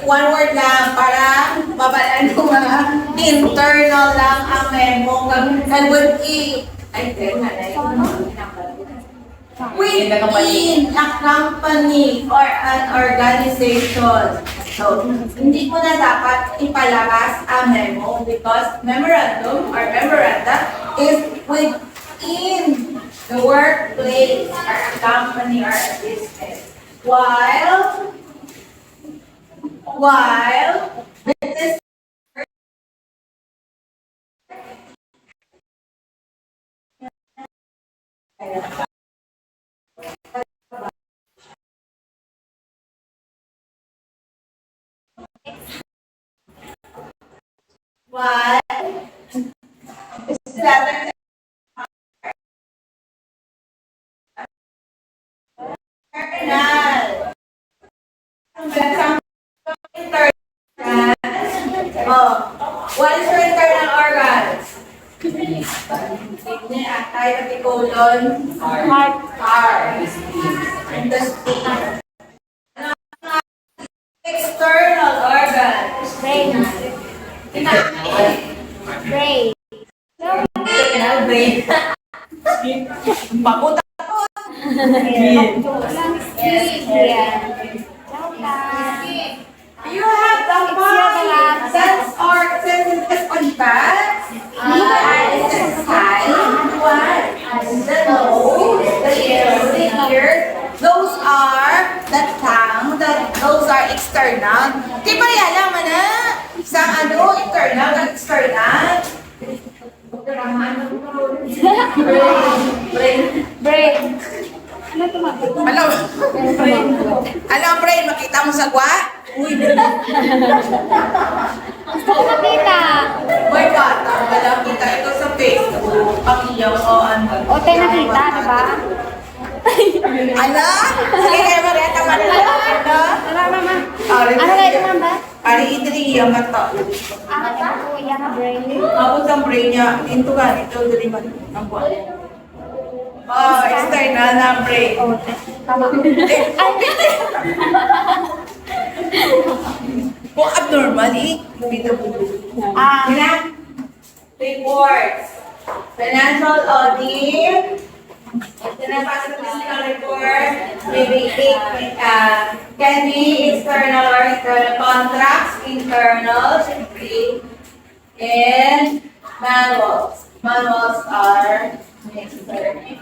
One word lang para mabalaan ko mga internal lang ang memo. Kalbon within a company or an organization. So, hindi ko na dapat ipalabas ang memo because memorandum or memoranda is within the workplace or a company or a business. While this is while external internal. Oh, what is your internal organs? Kidney, atay, reticulum, heart. External organs. Brain. Brain. External brain. Papunta po. You have the five sense or senses on that. Eyes and what? The nose, the ears. Those are the tongue. Those are external. Di ba alam mo na? Sa ano, internal at external? Brain. Ano tumabi? Alam, alam, brain, makita mo sa gwa? Uy, Gusto ko makita. may bata, wala kita ito sa Facebook. Pakiyaw o ano. O, tayo nakita, di ba? Ano? Sige kayo, Maria, tama na lang. Ano? Tara, mama. Ano kayo naman ba? Ari, idri yung mata. Ako, yan ang brain. Mabot ang brain niya. Ito ka, ito, dali man. Ang buwan. Oh, external na brain. O, tama. Kung abnormal, binabulo. Kina? Reports. Financial audit. Pinapasa physical report. Maybe can be external or internal contracts, internal, and manuals. Manuals are external.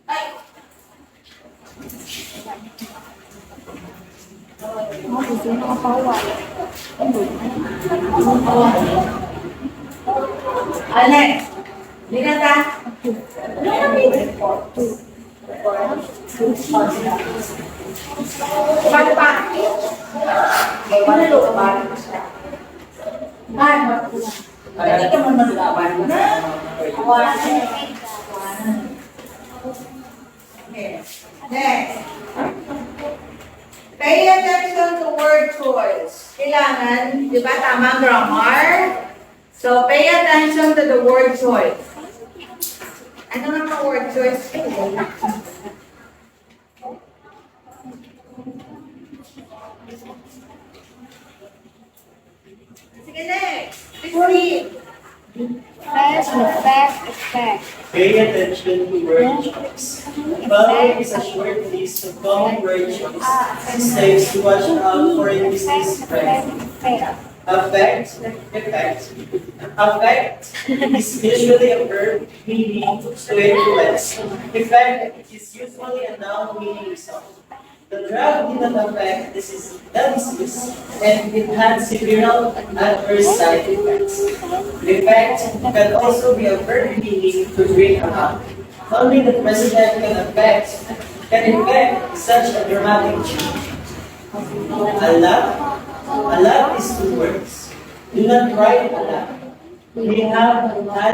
Ay! Ako, gusto nakapawal. Alex, Linata. Paano pa? Paano lupaban? Paano? Hindi ka man maglaban. Okay. Next. Pay attention to word choice. Kailangan, di ba, tama grammar? So, pay attention to the word choice. Ano naman word choice? Sige, next. 16. Expect. Pay attention to word choice. Following is a short list of common word choice. Says to watch out for a business friend. Affect. Affect is usually a verb meaning to influence. Effect is usually a noun meaning result. The drug did not affect the disease and it had severe adverse side effects. Effect can also be a verb meaning to bring about. Only the president can effect such a dramatic change. A lot is two words. Do not write a lot. We have had